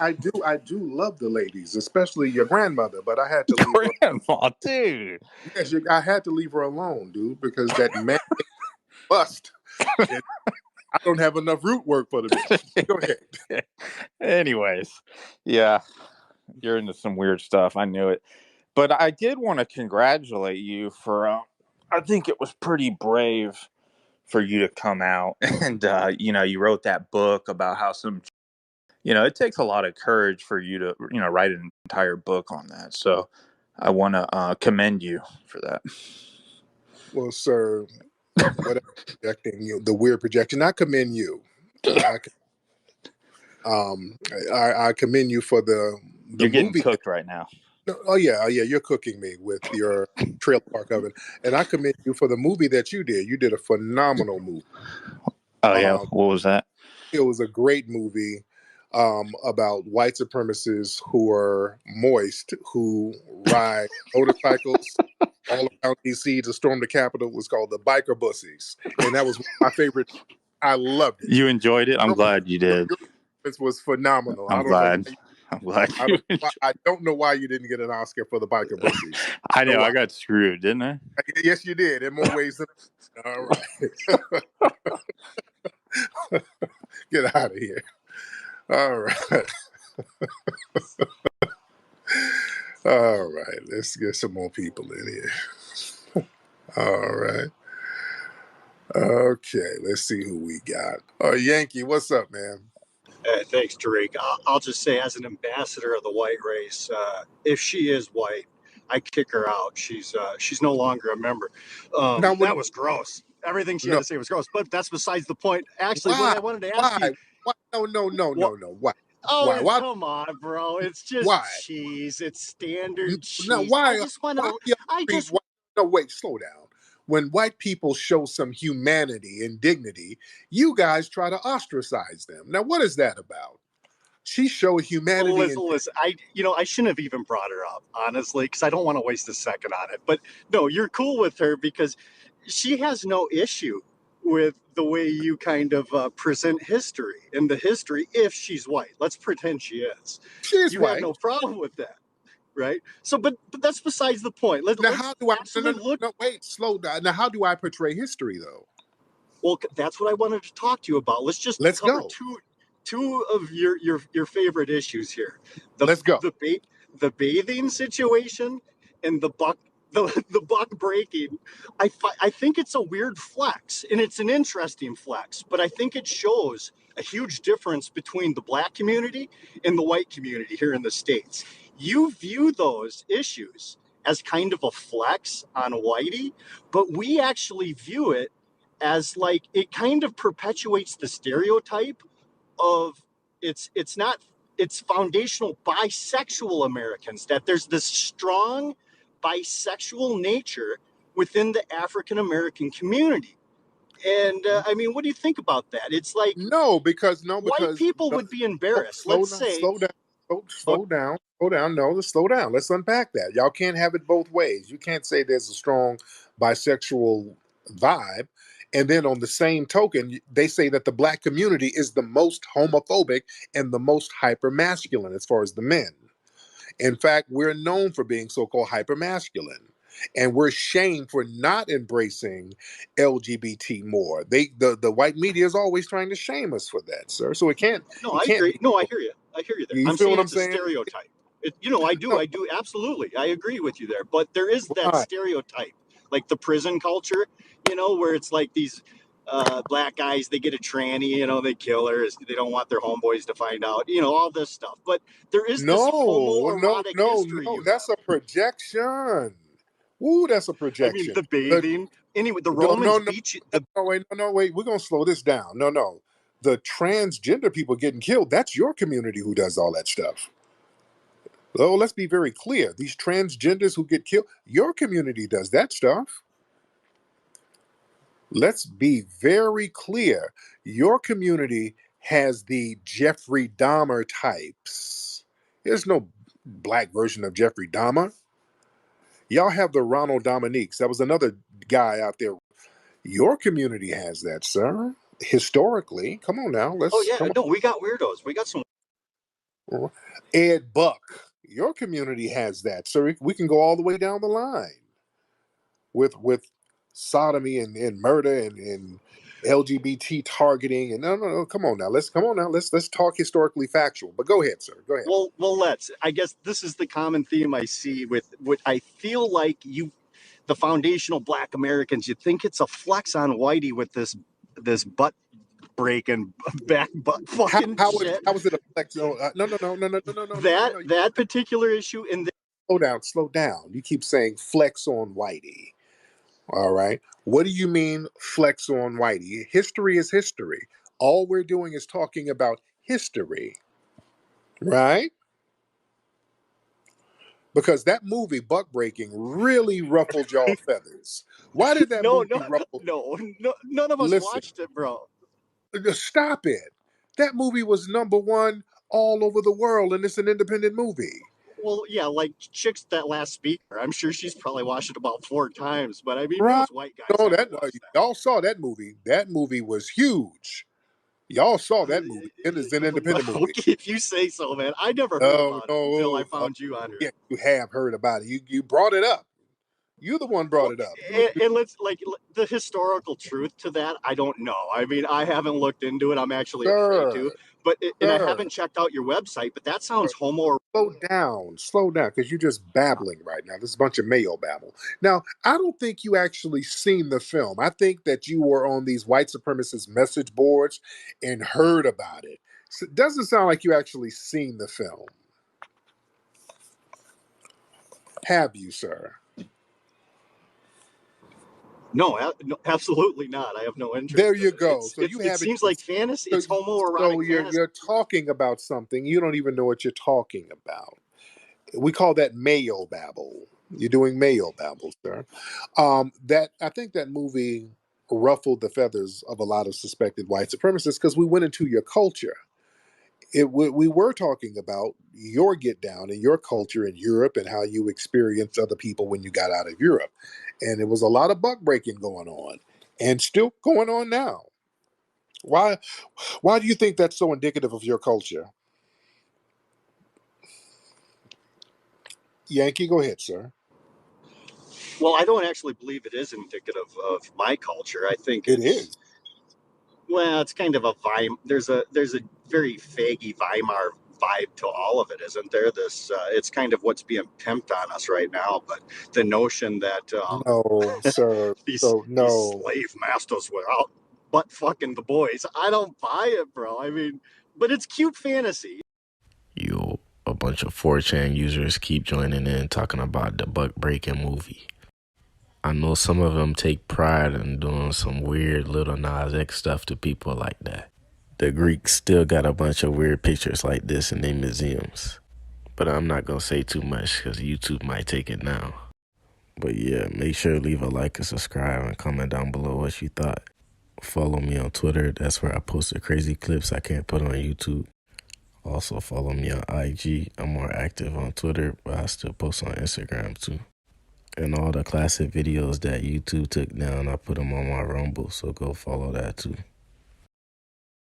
I do love the ladies, especially your grandmother, but I had to leave her. Grandma, dude. Yes, I had to leave her alone, dude, because that man bust. And I don't have enough root work for the bitch. Go ahead. Anyways, yeah, you're into some weird stuff. I knew it. But I did want to congratulate you for, I think it was pretty brave for you to come out and, you wrote that book about how it takes a lot of courage for you to, write an entire book on that. So I want to commend you for that. Well, sir, whatever projecting the weird projection, I commend you. I commend you for the You're getting movie. cooked right now. No, oh yeah, you're cooking me with your trailer park oven, and I commend you for the movie that you did. You did a phenomenal movie. Oh, yeah. What was that? It was a great movie about white supremacists who are moist, who ride motorcycles all around DC to storm the Capitol. It was called The Biker Bussies, and that was my favorite. I loved it. You enjoyed it? I'm glad you did. This was phenomenal. I'm glad. I don't know why you didn't get an Oscar for The Biker Bussies. I know. I got screwed, didn't I? Yes, you did. In more ways than. All right. Get out of here. All right. All right. Let's get some more people in here. All right. Okay. Let's see who we got. Yankee, what's up, man? Thanks, Tariq. I'll just say, as an ambassador of the white race, if she is white, I kick her out. She's no longer a member. That was gross. Everything she had to say was gross. But that's besides the point. Actually, what I wanted to ask you. Why? No. Why? Oh, Why? Come on, bro. It's just cheese. It's standard cheese. No, why? I just want to. No, wait. Slow down. When white people show some humanity and dignity, you guys try to ostracize them. Now, what is that about? She showed humanity. Listen, I shouldn't have even brought her up, honestly, because I don't want to waste a second on it. But no, you're cool with her because she has no issue with the way you kind of present history and the history if she's white. Let's pretend she is. She is white. You have no problem with that, right? So, but that's besides the point. How do I wait, slow down. Now, how do I portray history, though? Well, that's what I wanted to talk to you about. Let's cover two of your favorite issues here. Let's go. The bathing situation and the buck breaking. I think it's a weird flex, and it's an interesting flex, but I think it shows a huge difference between the black community and the white community here in the States. You view those issues as kind of a flex on whitey, but we actually view it as like it kind of perpetuates the stereotype of it's foundational bisexual Americans, that there's this strong bisexual nature within the African American community. And I mean, what do you think about that? It's like because white people would be embarrassed. Slow down. No, let's slow down. Let's unpack that. Y'all can't have it both ways. You can't say there's a strong bisexual vibe, and then on the same token, they say that the black community is the most homophobic and the most hypermasculine as far as the men. In fact, we're known for being so-called hypermasculine, and we're shamed for not embracing LGBT more. The white media is always trying to shame us for that, sir. So it can't. No, I agree. No, I hear you. I hear you there. I'm saying it's a stereotype. I do absolutely. I agree with you there. But there is that stereotype, like the prison culture, where it's like these black guys, they get a tranny, they kill her. They don't want their homeboys to find out, all this stuff. But there is this homoerotic history. No, that's a projection. Ooh, that's a projection. I mean, the bathing. Anyway, the Romans beat you. Wait. We're going to slow this down. No. The transgender people getting killed, that's your community who does all that stuff. Oh, let's be very clear. These transgenders who get killed, your community does that stuff. Let's be very clear. Your community has the Jeffrey Dahmer types. There's no black version of Jeffrey Dahmer. Y'all have the Ronald Dominiques. That was another guy out there. Your community has that, sir. Historically. Come on now. We got weirdos. We got some Ed Buck, your community has that. So we can go all the way down the line with sodomy and murder and LGBT targeting and no, come on now, let's talk historically factual. But go ahead, sir, go ahead. Well, let's. I guess this is the common theme I see with what I feel like the foundational Black Americans. You think it's a flex on Whitey with this butt breaking back butt fucking shit. How was it a flex? No, no. That particular issue in the Slow down. You keep saying flex on Whitey. All right. What do you mean flex on Whitey? History is history. All we're doing is talking about history, right? Because that movie, Buck Breaking, really ruffled y'all feathers. Why did that movie ruffle? no, none of us Listen, watched it, bro. stop it. That movie was #1 all over the world, and it's an independent movie. Well, yeah, like Chick's that last speaker. I'm sure she's probably watched it about 4 times. But I mean, Right? most white guys No, haven't watched that. y'all saw that movie. That movie was huge. Y'all saw that movie. It is an independent movie. Okay, if you say so, man. I never heard about it until I found you on here. Yeah, you have heard about it. You brought it up. You're the one brought it up. And let's the historical truth to that. I don't know. I mean, I haven't looked into it. I'm actually afraid to. But and I haven't checked out your website. But that sounds homo. Slow down, because you're just babbling right now. This is a bunch of mayo babble. Now, I don't think you actually seen the film. I think that you were on these white supremacist message boards and heard about it. So it doesn't sound like you actually seen the film. Have you, sir? No, absolutely not. I have no interest. There you go. It seems like fantasy. It's homoerotic. So you're talking about something you don't even know what you're talking about. We call that mayo babble. You're doing mayo babble, sir. I think that movie ruffled the feathers of a lot of suspected white supremacists because we went into your culture. We were talking about your get down and your culture in Europe and how you experienced other people when you got out of Europe. And it was a lot of buck breaking going on and still going on now. Why do you think that's so indicative of your culture? Yankee, go ahead, sir. Well, I don't actually believe it is indicative of my culture. I think it is. Well, it's kind of a Weimar. There's a very faggy Weimar vibe to all of it, isn't there? It's kind of what's being pimped on us right now. But the notion that no, sir, these slave masters were out butt fucking the boys, I don't buy it, bro. I mean, but it's cute fantasy. Yo, a bunch of 4chan users keep joining in talking about the buck breaking movie. I know some of them take pride in doing some weird little Nas X stuff to people like that. The Greeks still got a bunch of weird pictures like this in their museums. But I'm not going to say too much because YouTube might take it down. But yeah, make sure to leave a like and subscribe and comment down below what you thought. Follow me on Twitter. That's where I post the crazy clips I can't put on YouTube. Also follow me on IG. I'm more active on Twitter, but I still post on Instagram too. And all the classic videos that YouTube took down, I put them on my Rumble, so go follow that too.